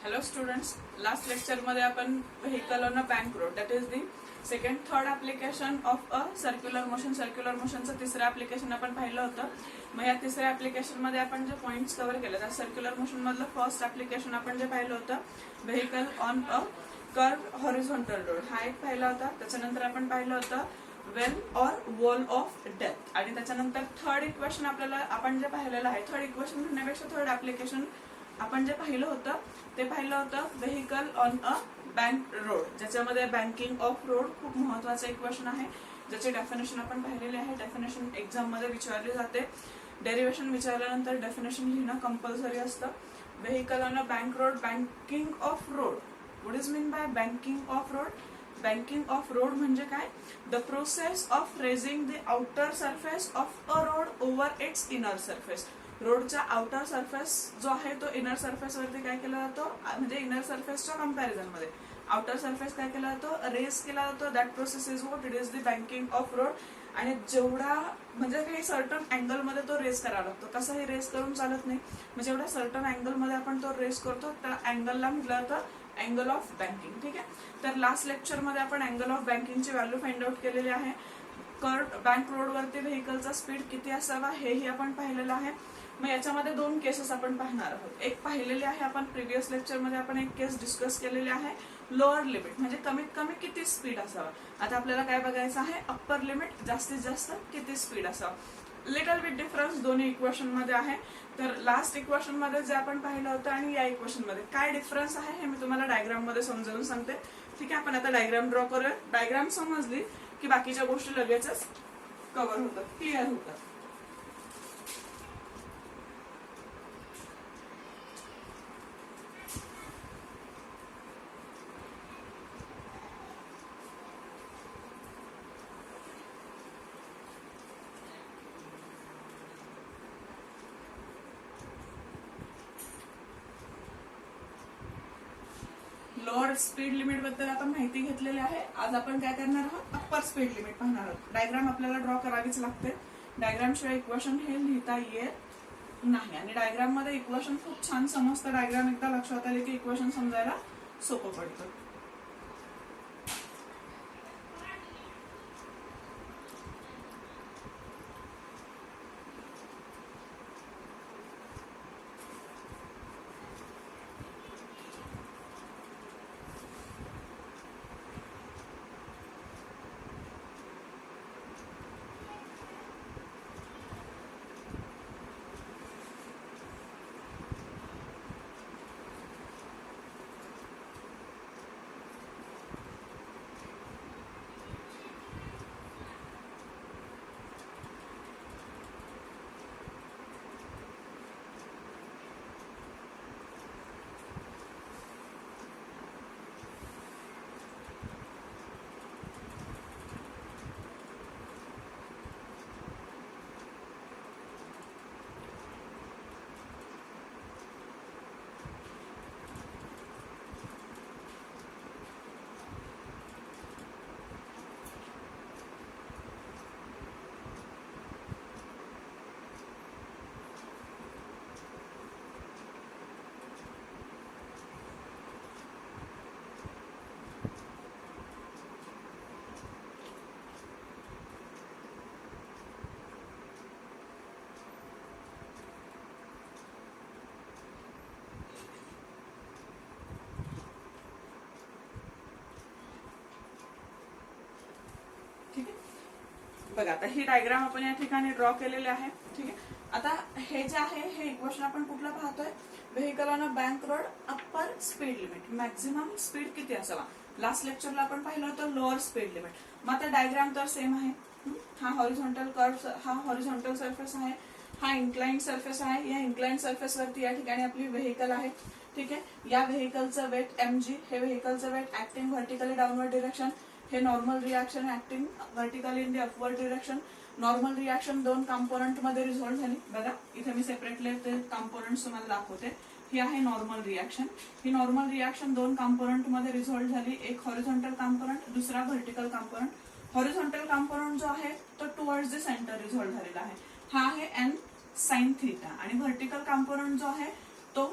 Hello students, last lecture मध्ये आपण vehicle on a bank road, that is the third application of a circular motion. Circular motion चं तिसरं application आपण पाहिलं होतं. मग या तिसऱ्या application मध्ये आपण जे points cover केले त्या circular motion मधलं first application आपण जे पाहिलं होतं vehicle on a curved horizontal road, हा एक पाहिला होता. त्याच्यानंतर आपण पाहिलं होतं well or wall of death आणि त्याच्यानंतर थर्ड इक्वेशन आपल्याला आपण जे पाहिलेलं आहे, थर्ड इक्वेशन म्हणण्यापेक्षा थर्ड ऍप्लिकेशन आपण जे पाहिलं होतं ते पाहिलं होतं vehicle on a bank road, ज्याच्यामध्ये बँकिंग ऑफ रोड खूप महत्त्वाचं इक्वेशन आहे, ज्याची डेफिनेशन आपण पाहिलेली आहे. डेफिनेशन एक्झाम मध्ये विचारली जाते. डेरिव्हेशन विचारल्यानंतर डेफिनेशन लिहिणं कंपल्सरी असतं. Vehicle on a bank road, banking of road. What is mean by banking of road? Banking of रोड म्हणजे काय? The process of raising the outer surface of a road over its inner surface. रोडचा outer surface जो आहे तो inner surface वरती काय केला जातो, म्हणजे इनर सरफेसच्या कंपॅरिझन मध्ये आउटर सरफेस काय केला जातो, रेस केला जातो. That process is what it is the banking of road. आणि जेवढा म्हणजे काही सर्टन अँगल मध्ये तो रेस करावा लागतो, कसंही रेस करून चालत नाही. म्हणजे एवढ्या सर्टन अँगल मध्ये आपण तो रेस करतो, त्या अँगलला म्हटलं जातं अँगल ऑफ बँकिंग. ठीक आहे. तर लास्ट लेक्चर मध्ये आपण अँगल ऑफ बँकिंगची व्हॅल्यू फाइंड आउट केलेली आहे. कर्व्ड बँक रोड वरती व्हेकलचा स्पीड किती असावा हेही आपण पाहिलेलं आहे. मग याच्यामध्ये दोन केसेस आपण पाहणार आहोत. एक पाहिलेली आहे आपण प्रिव्हियस लेक्चर मध्ये, आपण एक केस डिस्कस केलेली आहे लोअर लिमिट, म्हणजे कमीत कमी किती स्पीड असावा. आता आपल्याला काय बघायचं आहे, अप्पर लिमिट, जास्तीत जास्त किती स्पीड असावा. लिटल बिट डिफरन्स दोन्ही इक्वेशन मध्ये आहे. तर लास्ट इक्वेशन मध्ये जे आपण पाहिलं होतं आणि या इक्वेशन मध्ये काय डिफरन्स आहे हे मी तुम्हाला डायग्राम मध्ये समजावून सांगते. ठीक आहे. आपण आता डायग्राम ड्रॉ करूया. डायग्राम समजली की बाकीच्या गोष्टी लगेचच कव्हर होतात, क्लिअर होतात. लोअर स्पीड लिमिट बद्दल आपण माहिती घेतलेली आहे. आज आपण काय करणार आहोत, अप्पर स्पीड लिमिट पाहणार आहोत. डायग्राम आपल्याला ड्रॉ करावीच लागते. डायग्राम शिवाय इक्वेशन हे लिहिता येत नाही. आणि डायग्राम मध्ये इक्वेशन खूप छान समजतं. डायग्राम एकदा लक्षात आले की इक्वेशन समजायला सोपं पडतं. ठीक आहे. बघा आता ही डायग्राम आपण या ठिकाणी ड्रॉ केलेली आहे. ठीक आहे. आता हे जे आहे हे इक्वेशन आपण कुठलं पाहतोय, vehicle on a bank road, upper speed limit, maximum speed किती असावा. लास्ट लेक्चरला आपण पाहिलं होतं लोअर स्पीड लिमिट. मग आता डायग्राम तर सेम आहे. हा हॉरिझॉन्टल कर्व, हा हॉरिझॉन्टल सरफेस आहे, हा इन्क्लाइंड सरफेस आहे. या इन्क्लाइंड सरफेस वरती या ठिकाणी आपली व्हेकल आहे. ठीक आहे. या व्हेकलचं वेट mg, हे व्हेकलचं weight acting vertically downward direction, हे normal reaction acting vertically in the upward direction. Normal reaction दोन कंपोनंट मध्ये रिझॉल्व्ह झाली. बघा इथे मी सेपरेटली ते कंपोनंट्स तुम्हाला दाखवते. ही आहे नॉर्मल रिॲक्शन. ही नॉर्मल रिॲक्शन दोन कंपोनंट मध्ये रिझॉल्व्ह झाली. एक हॉरिझॉन्टल कंपोनंट, दुसरा व्हर्टिकल कंपोनंट. हॉरिझॉन्टल कंपोनंट जो आहे तो टुवर्ड्स द सेंटर रिझॉल्व्ह झालेला आहे. हा आहे n sin थीटा. आणि व्हर्टिकल कंपोनंट जो आहे तो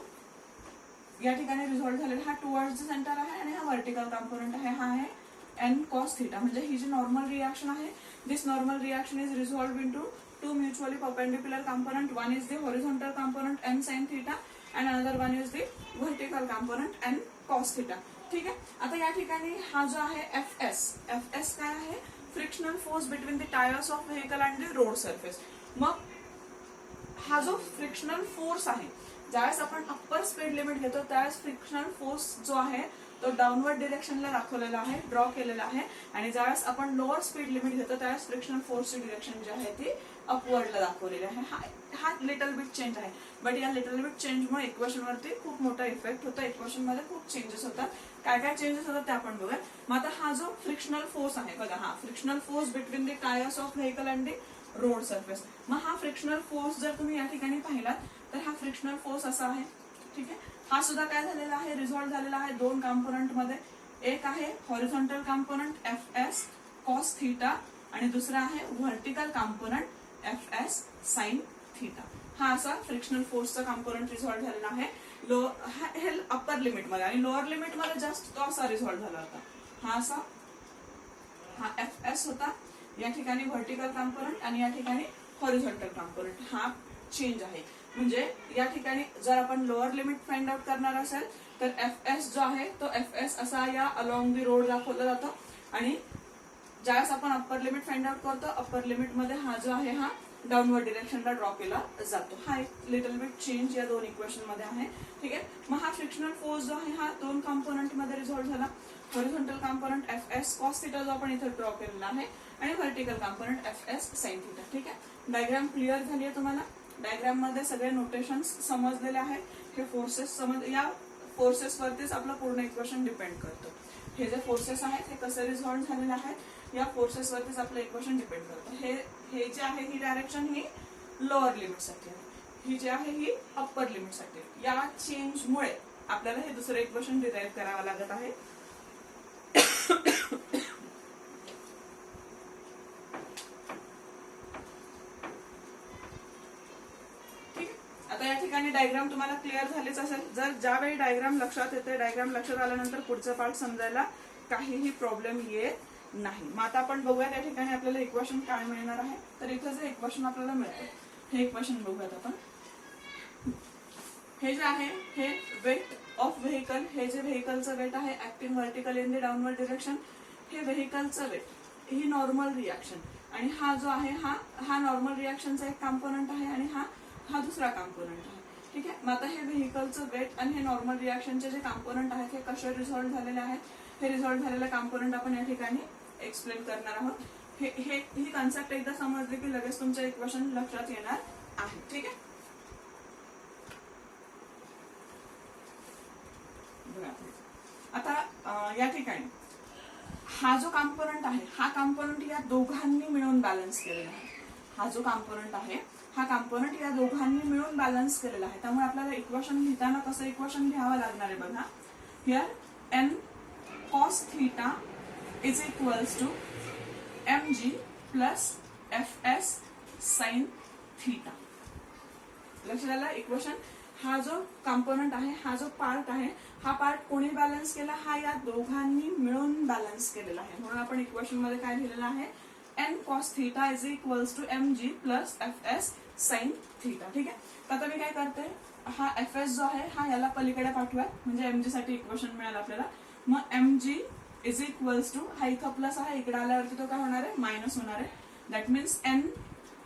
या ठिकाणी रिझॉल्व्ह झालेला हा टुवर्ड्स द सेंटर आहे आणि हा व्हर्टिकल कॉम्पोनंट आहे, हा आहे एन कॉस थिटा. म्हणजे ही जी नॉर्मल रिएक्शन आहे, this normal reaction is resolved into two mutually perpendicular component. One is the horizontal component n sin theta and another one is the vertical component n cos theta. ठीक आहे. आता या ठिकाणी हा जो आहे एफ एस काय आहे, frictional force between the tyres of vehicle and the road surface. मग हा जो फ्रिक्शनल फोर्स आहे, ज्यावेळेस आपण अप्पर स्पीड लिमिट घेतो त्यावेळेस फ्रिक्शनल फोर्स जो आहे तो डाऊनवर्ड डिरेक्शनला दाखवलेला आहे, ड्रॉ केलेला आहे. आणि ज्यावेळेस आपण लोअर स्पीड लिमिट घेतो त्यावेळेस फ्रिक्शनल फोर्सची डिरेक्शन जी आहे ती अपवर्डला दाखवलेली आहे. हा लिटल बिट चेंज आहे, बट या लिटल बिट चेंजमुळे इक्वेशन वरती खूप मोठा इफेक्ट होता. इक्वेशन मध्ये खूप चेंजेस होतात. काय काय चेंजेस होतात ते आपण बघूया. मग आता हा जो फ्रिक्शनल फोर्स आहे बघा, हा frictional force between the tyres of vehicle and the road surface. मग हा फ्रिक्शनल फोर्स जर तुम्ही या ठिकाणी पाहिलात तर हा फ्रिक्शनल फोर्स असा आहे. ठीक आहे. हा सुद्धा काय झालेला आहे, रिझॉल्व्ह झालेला आहे दोन कॉम्पोनंट मध्ये. एक आहे horizontal component F S cos theta आणि दुसरा आहे vertical component F S sine theta. हा असा फ्रिक्शनल फोर्सचा कॉम्पोनंट रिझॉल्व्ह झालेला आहे हे अप्पर लिमिट मध्ये. आणि लोअर लिमिट मध्ये जस्ट तो असा रिझॉल्व्ह झाला होता, हा असा, हा एफ एस होता. या ठिकाणी व्हर्टिकल कॉम्पोनंट आणि या ठिकाणी हॉरिझॉन्टल कॉम्पोनंट. हा चेंज आहे. म्हणजे या ठिकाणी जर आपण लोअर लिमिट फाइंड आउट करणार असेल तर एफ एस जो आहे तो एफ एस असा या अलॉंग दी रोड दाखवला जातो. आणि ज्यावेळेस आपण अप्पर लिमिट फाइंड आउट करतो, अप्पर लिमिट मध्ये हा जो आहे हा डाऊनवर्ड डिरेक्शनला ड्रॉ केला जातो. हा एक लिटल बिट चेंज या दोन इक्वेशन मध्ये आहे. ठीक आहे. मग हा फ्रिक्शनल फोर्स जो आहे हा दोन कॉम्पोनंट मध्ये रिझॉल्व्ह झाला. Horizontal component F S cos theta जो आपण इथे ड्रॉ केलेला आहे आणि vertical component F S sine theta. ठीक आहे. डायग्राम क्लिअर झाली आहे तुम्हाला. डायग्राम मध्ये सगळे नोटेशन्स समजलेले आहेत. हे फोर्सेस या फोर्सेस वरतीच आपलं पूर्ण इक्वेशन डिपेंड करतं. हे जे फोर्सेस आहेत हे कसे रिझॉल्व्ह झालेले आहेत या फोर्सेस वरतीच आपलं इक्वेशन डिपेंड करतं. हे जे आहे ही डायरेक्शन ही लोअर लिमिट साठी आहे, ही जी आहे ही अप्पर लिमिट साठी. या चेंजमुळे आपल्याला हे दुसरं इक्वेशन डिराईव्ह करावं लागत आहे. आता या ठिकाणी डायग्राम तुम्हाला क्लिअर झालेच असेल. जर ज्यावेळी डायग्राम लक्षात येते, डायग्राम लक्षात आल्यानंतर पुढचं पार्ट समजायला काहीही प्रॉब्लेम येत नाही. मग आता आपण बघूयात या ठिकाणी आपल्याला इक्वेशन काय मिळणार आहे. तर इथं जे इक्वेशन आपल्याला मिळतं हे इक्वेशन बघूयात आपण. हे जे आहे हे वेट ऑफ व्हेकल, हे जे व्हेकलचं वेट आहे acting vertical in the downward direction, हे व्हेकलचं वेट, ही नॉर्मल रिएक्शन. आणि हा जो आहे हा नॉर्मल रिएक्शनचा एक कॉम्पोनंट आहे आणि हा दुसरा कॉम्पोनंट आहे. ठीक आहे. मग आता हे व्हेकलचं वेट आणि हे नॉर्मल रिएक्शनचे जे कॉम्पोनंट आहेत हे कसे रिझॉल्व्ह झालेले आहेत, हे रिझॉल्व्ह झालेले कॉम्पोनंट आपण या ठिकाणी एक्सप्लेन करणार आहोत. ही कन्सेप्ट एकदा समजली की लगेच तुमच्या इक्वेशन लक्षात येणार आहे. ठीक आहे. आता या ठिकाणी हा जो कॉम्पोनंट आहे हा कॉम्पोनंट या दोघांनी मिळून बॅलन्स केलेला आहे. हा जो कॉम्पोनंट आहे हा कॉम्पोनंट या दोघांनी मिळून बॅलन्स केलेला आहे. त्यामुळे आपल्याला इक्वेशन लिहिताना कसं इक्वेशन लिहावं लागणार आहे बघा. Here N cos theta is equals to M G plus F S sine theta. लक्षात आलं इक्वेशन. हा जो कॉम्पोनंट आहे, हा जो पार्ट आहे, हा पार्ट कोणी बॅलन्स केला, हा या दोघांनी मिळून बॅलन्स केलेला आहे. म्हणून आपण इक्वेशन मध्ये काय लिहिलेलं आहे, N cos theta is equals to M G plus F S sine theta. ठीक आहे. तर आता मी काय करते, हा एफ एस जो आहे हा याला पलीकडे पाठवा, म्हणजे एम जी साठी इक्वेशन मिळालं आपल्याला. मग M G is equals to, हा इथं प्लस आहे, इकडे आल्यावरती तो काय होणार आहे, मायनस होणार आहे. That means N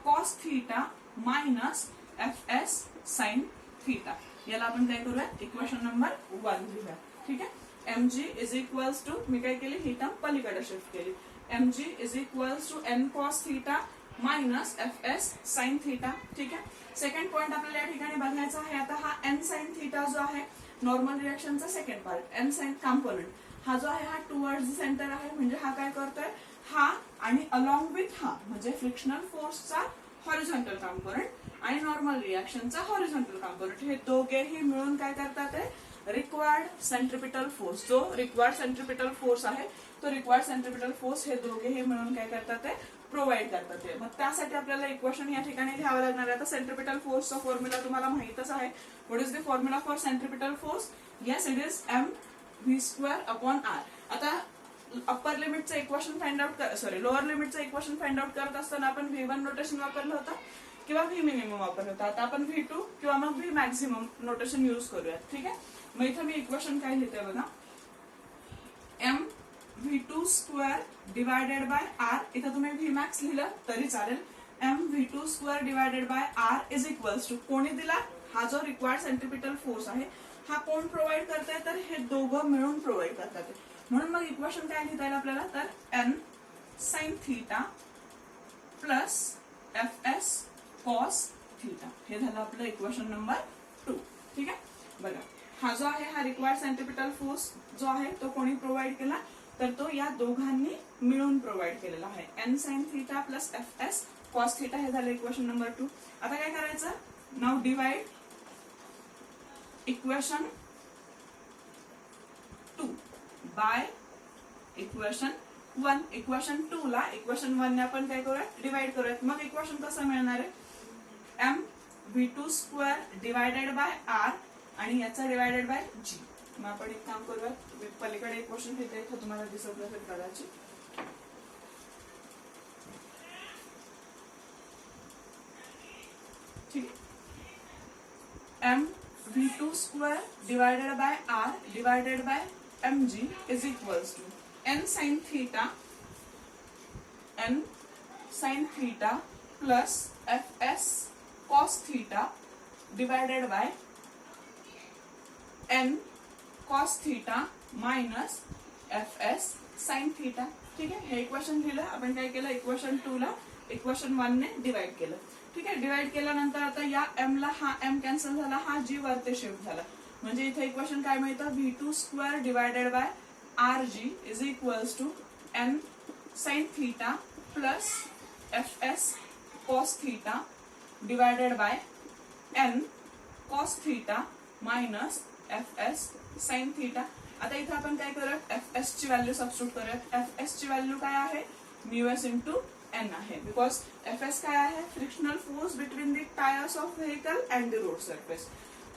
cos theta minus F S sine theta. याला आपण काय करूया, इक्वेशन नंबर 1 लिहूया. ठीक आहे. M G is equals to, मी काय केली, ही टर्म पलीकडे शिफ्ट केली. M G is equals to N cos theta minus F S sine theta. ठीक आहे. सेकंड पॉइंट आपल्याला या ठिकाणी बघायचा आहे. आता हा एन साइन थिटा जो आहे नॉर्मल रिएक्शनचा second part, N sine component, हा जो आहे हा टुवर्ड्स सेंटर आहे. म्हणजे हा काय करतोय, हा आणि अलॉंग विथ हा म्हणजे फ्रिक्शनल फोर्सचा हॉरिझॉन्टल कॉम्पोनंट आणि नॉर्मल रिएक्शनचा हॉरिझॉन्टल कॉम्पोनंट, हे दोघेही मिळून काय करतात, ते रिक्वायर्ड सेंट्रिपिटल फोर्स, जो रिक्वायर्ड सेंट्रिपिटल फोर्स आहे तो रिक्वायर्ड सेंट्रिपिटल फोर्स हे दोघेही मिळून काय करतात, ते प्रोव्हाइड करतात. ते मग त्यासाठी आपल्याला इक्वेशन या ठिकाणी लिहावं लागणार आहे. आता सेंट्रिपिटल फोर्सचा फॉर्म्युला तुम्हाला माहितच आहे. What is the formula for centripetal force, yes it is M V square upon R. आता अप्पर लिमिटचं इक्वेशन फाइंड आउट लोअर लिमिटचं इक्वेशन फाइंड आउट करत असताना आपण V1 नोटेशन वापरलं होतं किंवा V मिनिमम वापरलं होतं. आता आपण V2 किंवा मग V मॅक्झिमम नोटेशन यूज करूयात. ठीक आहे. मग इथं मी इक्वेशन काय लिहिते बघा, M V2 square divided by R. इथं तुम्ही V मॅक्स लिहिलं तरी चालेल. M V2 square divided by R is equals to, कोणी दिला, हा जो रिक्वायर्ड सेंट्रिपिटल फोर्स आहे हा कोण प्रोव्हाइड करताय, तर हे दोघं मिळून प्रोव्हाइड करतात. म्हणून मग इक्वेशन काय लिहिता येईल आपल्याला, तर N sine theta plus F S cos theta. हे झालं आपलं इक्वेशन नंबर 2. ठीक आहे. बघा, हा जो आहे हा रिक्वायर्ड सेंट्रिपिटल फोर्स जो आहे तो कोणी प्रोव्हाइड केला, तर तो या दोघांनी मिळून प्रोव्हाइड केलेला आहे. N sine theta plus F S cos theta. हे झालं इक्वेशन नंबर 2. आता काय करायचं, now divide equation 2 by equation 1. Equation 2 ला इक्वेशन 1 ने आपण काय करूयात, डिवाइड करूयात. मग इक्वेशन कसं मिळणार आहे, M V2 square divided by R आणि याचा डिवायडेड बाय जी. मग आपण एक काम करूयात, पलीकडे इक्वेशन घेते, इथं तुम्हाला दिसत असेल कदाचित. ठीक आहे. M V2 square divided by R divided by mg is equals to n sin theta plus fs cos theta divided by n cos theta minus fs sin theta. ठीक आहे. हे इक्वेशन लिहिलं आपण, काय केलं, इक्वेशन 2 ला इक्वेशन 1 ने divide केलं. ठीक आहे. डिवाइड केल्यानंतर आता या m ला हा m कॅन्सल झाला, हा g वरती शिफ्ट झाला. म्हणजे इथे इक्वेशन काय मिळतं, V2 square divided by R G is equals to N sine theta plus F S cos theta divided by N cos theta minus F S sine theta. आता इथे आपण काय करूयात, एफ एस ची व्हॅल्यू सबस्टिट्यूट करूयात. F S ची value काय आहे, म्यू एस इंटू एन आहे. बिकॉज एफ एस काय आहे, frictional force between the tyres of vehicle and the road surface.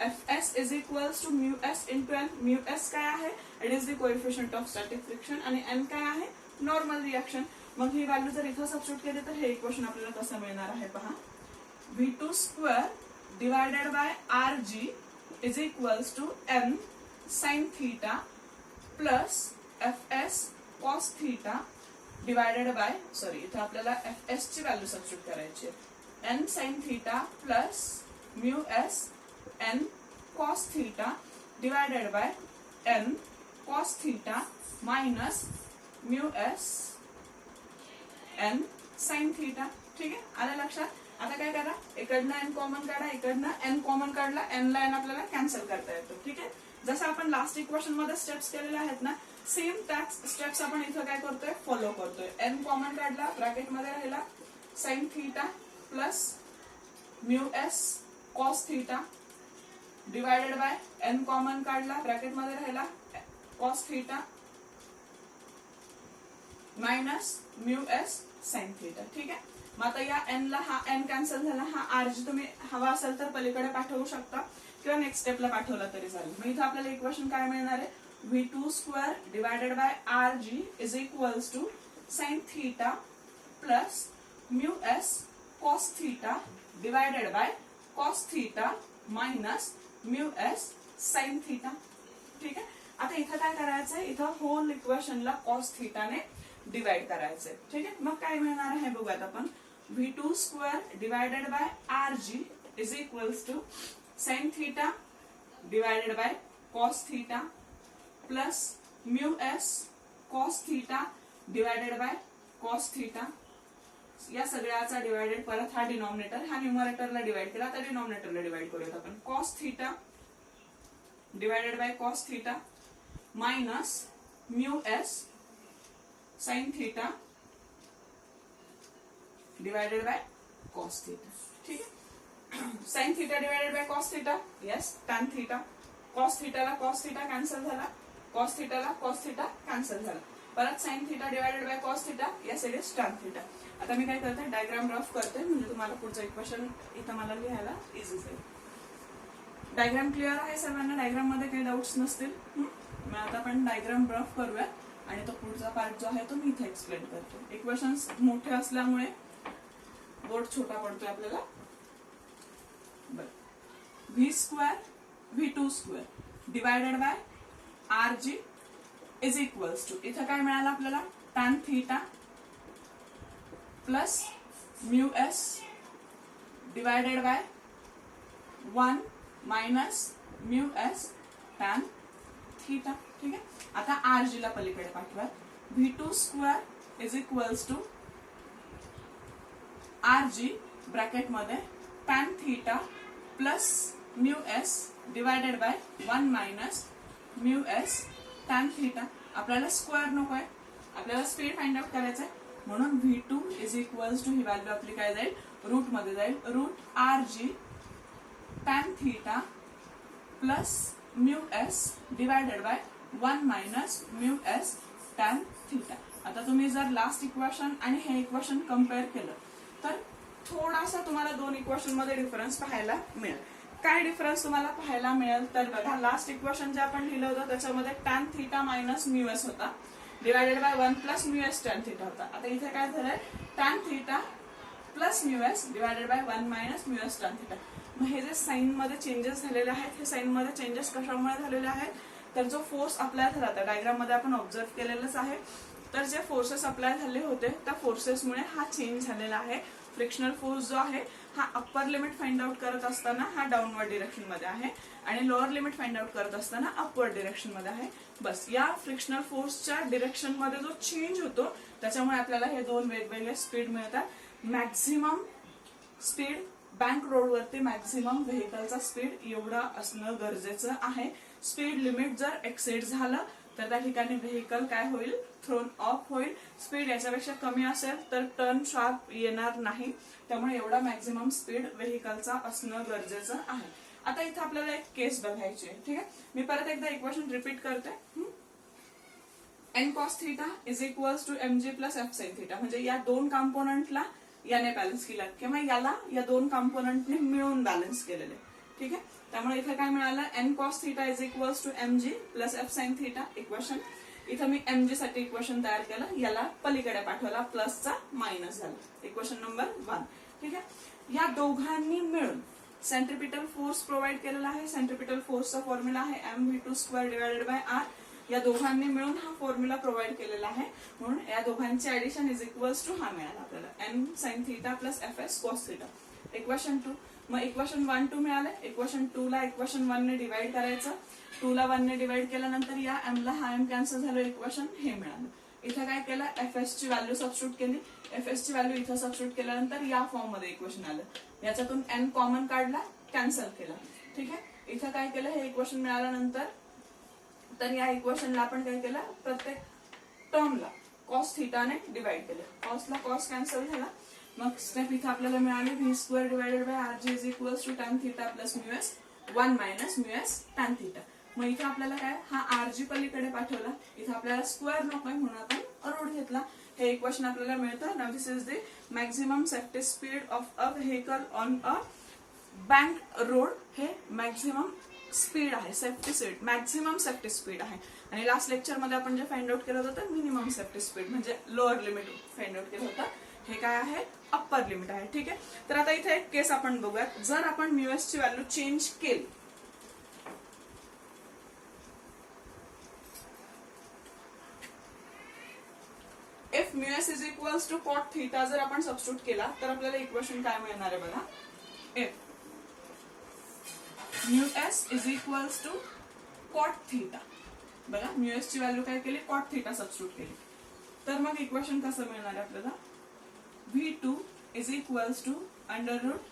Fs is equals to mu s into n. mu s काय आहे, it is the coefficient of static friction आणि n काय आहे, normal reaction. मग ही value जर इथं substitute केली तर हे इक्वेशन आपल्याला कसं मिळणार आहे पहा, V2 square divided by R G is equals to n sine theta plus F S cos theta divided by, इथं आपल्याला एफ एस ची व्हॅल्यू सबस्टिट्यूट करायची आहे, n sine theta plus mu S n cos theta divided by n cos theta minus mu s n sin theta. ठीक आहे. आलं लक्षात. आता काय करा, इकडनं n कॉमन काढा, इकडनं n कॉमन काढला, n ला n आपल्याला कॅन्सल करता येतो. ठीक आहे. जसं आपण लास्ट इक्वेशन मध्ये स्टेप्स केलेल्या आहेत ना, सेम त्याच स्टेप्स आपण इथं काय करतोय, फॉलो करतोय. n कॉमन काढला, ब्रॅकेट मध्ये राहिला sin theta plus mu S cos theta divided bye n common काढला, ब्रॅकेट मध्ये राहिला cos theta minus mu S sine theta. ठीक आहे. मग आता या n ला हा n कॅन्सल झाला, हा आर जी तुम्ही हवा असेल तर पलीकडे पाठवू शकता किंवा नेक्स्ट स्टेपला पाठवला तरी चालेल. मग इथं आपल्याला इक्वेशन काय मिळणार आहे, V2 square divided by R G is equals to sine theta plus mu S cos theta divided by cos theta minus mu S sine theta. ठीक आहे. आता इथं काय करायचंय, इथं होल इक्वेशनला कॉस थीटाने डिवाइड करायचंय. ठीक आहे. मग काय मिळणार आहे बघूयात आपण, V2 square divided by R G is equals to sine theta divided by cos theta plus mu S cos theta divided by cos theta. या सगळ्याचा डिवायडेड, परत हा डिनॉमिनेटर, हा न्यूमरेटरला डिवाइड केला, आता डिनॉमिनेटरला डिवाइड करूयात आपण. Cos theta divided by cos theta minus mu S sine theta divided by cos theta. ठीक आहे. Sine theta divided by cos theta, yes tan theta. Cos थीटाला कॉस थीटा कॅन्सल झाला, cos थीटाला cos theta cancel झाला, परत sine theta divided by cos theta, yes it is tan theta. आता मी काय करते, डायग्राम रफ करते म्हणजे तुम्हाला पुढचं इक्वेशन इथं मला लिहायला इझी जाईल. डायग्राम क्लिअर आहे सर्वांना? डायग्राम मध्ये काही डाऊट्स नसतील? मग आता आपण डायग्राम रफ करूया आणि तो पुढचा पार्ट जो आहे तो मी इथे एक्सप्लेन करतो. इक्वेशन्स मोठे असल्यामुळे बोर्ड छोटा पडतोय आपल्याला. V square V2 square divided by RG is equals to, इथं काय मिळालं आपल्याला? tan theta plus mu S divided by 1 minus mu S tan theta. ठीक आहे. आता RG ला पलीकडे पाठवा. V2 square is equals to RG bracket मध्ये tan theta plus mu S divided by 1 minus mu S tan theta. आपल्याला square नको आहे, आपल्याला स्पीड फाइंड आउट करायचं आहे, म्हणून V2 इज इक्वल्स टू ही व्हॅल्यू आपली काय जाईल? रूट मध्ये जाईल. Root RG tan theta plus mu S divided by 1 minus mu S tan theta. आता तुम्ही जर लास्ट इक्वेशन आणि हे इक्वेशन कम्पेअर केलं तर थोडासा तुम्हाला दोन इक्वेशन मध्ये डिफरन्स पाहायला मिळेल. काय डिफरन्स तुम्हाला पाहायला मिळेल तर बघा, लास्ट इक्वेशन जे आपण लिहिलं होतं त्याच्यामध्ये tan theta minus mu S होता divided by 1 plus mu S tan theta होता. आता इथे काय झालंय? tan theta plus mu S divided by 1 minus mu S tan theta. मग हे जे साइन मध्ये चेंजेस झालेले आहेत, हे साइन मध्ये चेंजेस कशामुळे झालेले आहेत तर जो फोर्स अप्लाय झाला होता, डायग्राम मध्ये आपण ऑब्झर्व केलेलंच आहे, तर जे फोर्सेस अप्लाय झाले होते त्या फोर्सेसमुळे हा चेंज झालेला आहे. फ्रिक्शनल फोर्स जो आहे हा अप्पर लिमिट फाइंड आउट करत असताना हा डाऊनवर्ड डिरेक्शन मध्ये आहे आणि लोअर लिमिट फाइंड आउट करत असताना अपवर्ड डिरेक्शन मध्ये आहे. बस या फ्रिक्शनल फोर्सच्या डिरेक्शन मध्ये जो चेंज होतो त्याच्यामुळे आपल्याला हे दोन वेगवेगळे स्पीड मिळतात. मॅक्झिमम स्पीड बँक रोडवरती मॅक्झिमम व्हेकलचा स्पीड एवढा असणं गरजेचं आहे. स्पीड लिमिट जर एक्सेड झालं तर त्या ठिकाणी व्हेकल काय होईल? थ्रोन ऑफ होईल. स्पीड याच्यापेक्षा कमी असेल तर टर्न शार्प येणार नाही. त्यामुळे एवढा मॅक्झिमम स्पीड व्हेकलचा असणं गरजेचं आहे. आता इथे आपल्याला एक केस बघायची आहे. ठीक आहे. मी परत एकदा इक्वेशन रिपीट करते. n cos theta is equals to mg plus f sin theta, म्हणजे या दोन कॉम्पोनंटला याने बॅलन्स केला किंवा याला या दोन कॉम्पोनंटने मिळून बॅलन्स केलेले. ठीक आहे. त्यामुळे इथे काय मिळालं? n cos theta is equals to mg plus f sin theta equation. इथं मी mg साठी इक्वेशन तयार केलं, याला पलीकडे पाठवला, प्लसचा मायनस झाला. Equation number 1. ठीक आहे. या दोघांनी मिळून सेंट्रिपिटल फोर्स प्रोव्हाइड केलेला आहे. सेंट्रिपिटल फोर्सचा फॉर्म्युला आहे mv2 square divided bye r. या दोघांनी मिळून हा फॉर्म्युला प्रोव्हाइड केलेला आहे, म्हणून या दोघांची ऍडिशन इज इक्वल्स टू हा मिळाला आपल्याला m sin theta plus fs cos theta. Equation 2. मग इक्वेशन 1 2 मिळाले. इक्वेशन 2 ला इक्वेशन 1 ने डिवाइड करायचं. 2 ला 1 ने डिवाइड केल्यानंतर या m ला हा m कॅन्सल झालं, इक्वेशन हे मिळालं. इथे काय केलं? fs ची व्हॅल्यू सबस्टिट्यूट केली. fs ची व्हॅल्यू इथे सबस्टिट्यूट केल्यानंतर या फॉर्म मध्ये इक्वेशन आलं. याच्यातून n कॉमन काढला, कॅन्सल केला. ठीक आहे. इथे काय केलं? हे इक्वेशन मिळाल्यानंतर तर या इक्वेशनला आपण काय केलं? प्रत्येक टर्मला cos थीटाने डिवाइड केलं. कॉसला कॉस कॅन्सल झाला. मग स्टेप इथे आपल्याला मिळाली v square divided by RG is equals to tan theta plus mu S 1 minus mu S tan theta. मग इथे आपल्याला काय? हा RG पलीकडे पाठवला. इथे आपल्याला स्क्वेअर नकोय म्हणून आपण रूट घेतला. हे इक्वेशन आपल्याला मिळतं. Now this is the maximum safety speed of a vehicle on a bank road. हे मॅक्झिमम स्पीड आहे, safety speed, maximum safety speed आहे. आणि लास्ट लेक्चर मध्ये आपण जे फाइंड आउट केलं होतं मिनिमम सेफ्टी स्पीड म्हणजे लोअर लिमिट फाइंड आउट केलं होतं. हे काय आहे? अप्पर लिमिट आहे. ठीक आहे. तर आता इथे एक केस आपण बघूयात. जर आपण म्यू एस ची व्हॅल्यू चेंज केली, if mu S is equals to cot theta जर आपण सबस्टिट्यूट केला तर आपल्याला इक्वेशन काय मिळणार आहे बघा. If mu S is equals to cot theta, बघा म्यू एस ची व्हॅल्यू काय केली? कॉट थीटा सबस्टिट्यूट केली. तर मग इक्वेशन कसं मिळणार आहे आपल्याला? v2 is equals to under root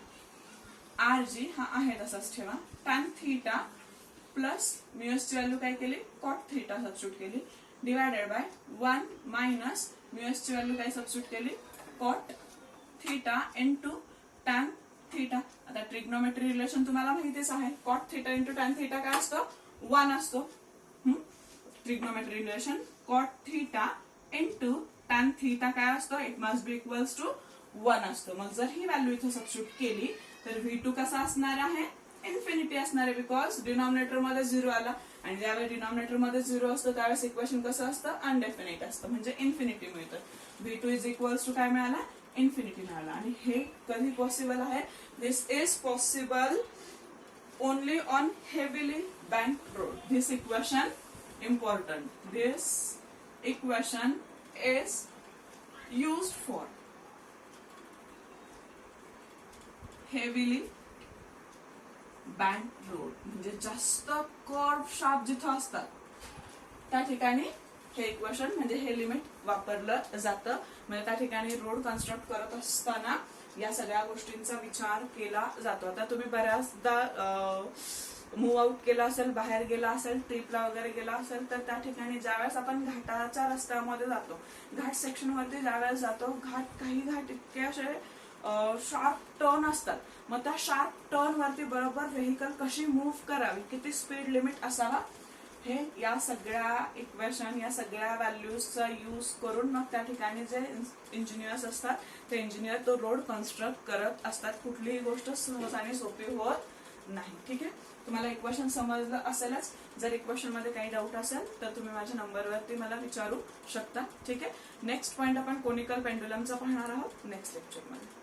RG हा आहे तसाच ठेवा, tan theta plus mu S ची व्हॅल्यू काय केली? कॉट थीटा सबस्टिट्यूट केली divided by 1 minus mu S ची व्हॅल्यू काय सबस्टिट्यूट केली? Cot theta into tan theta. आता ट्रिग्नोमेट्री रिलेशन तुम्हाला माहितीच आहे. Cot theta into tan theta काय असतो? 1 असतो. Trigonometry relation cot theta into tan theta काय असतो? It must B equals to 1 असतो. मग जर ही व्हॅल्यू इथे सबस्टिट्यूट केली तर v2 कसा असणार आहे? इन्फिनिटी असणार आहे, बिकॉज डिनॉमिनेटर मध्ये 0 आला आणि ज्यावेळेस डिनॉमिनेटर मध्ये 0 असतं त्यावेळेस इक्वेशन कसं असतं, अनडेफिनेट असतं, म्हणजे इन्फिनिटी मिळतं. V2 इज इक्वल्स टू काय मिळाला, इन्फिनिटी मिळाला. आणि हे कधी पॉसिबल आहे, this is possible only on heavily bank road. This equation important. This equation is used for heavily banked road. म्हणजे जास्त कर्व शार्प जिथं असतात त्या ठिकाणी हे इक्वेशन म्हणजे हे लिमिट वापरलं जातं. म्हणजे त्या ठिकाणी रोड कन्स्ट्रक्ट करत असताना या सगळ्या गोष्टींचा विचार केला जातो. आता तुम्ही बऱ्याचदा मूव आउट केला असेल, बाहेर गेला असेल, ट्रिपला वगैरे गेला असेल, तर त्या ठिकाणी ज्यावेळेस आपण घाटाच्या रस्त्यामध्ये जातो, घाट सेक्शन वरती ज्यावेळेस जातो, काही घाट इतके असे शार्प टर्न असतात. मग त्या शार्प टर्न वरती बरोबर व्हेकल कशी मूव्ह करावी, किती स्पीड लिमिट असावा, हे या सगळ्या इक्वेशन, या सगळ्या व्हॅल्यूजचा यूज करून मग त्या ठिकाणी जे इंजिनियर्स असतात ते इंजिनियर तो रोड कन्स्ट्रक्ट करत असतात. कुठलीही गोष्ट सहज आणि सोपी होत नाही. ठीक आहे, तुम्हाला इक्वेशन समजलं असेलच. जर इक्वेशन मध्ये काही डाऊट असेल तर तुम्ही माझ्या नंबरवरती मला विचारू शकता. ठीक आहे, नेक्स्ट पॉइंट आपण कोनिकल पेंडुलमचा पाहणार आहोत नेक्स्ट लेक्चर मध्ये.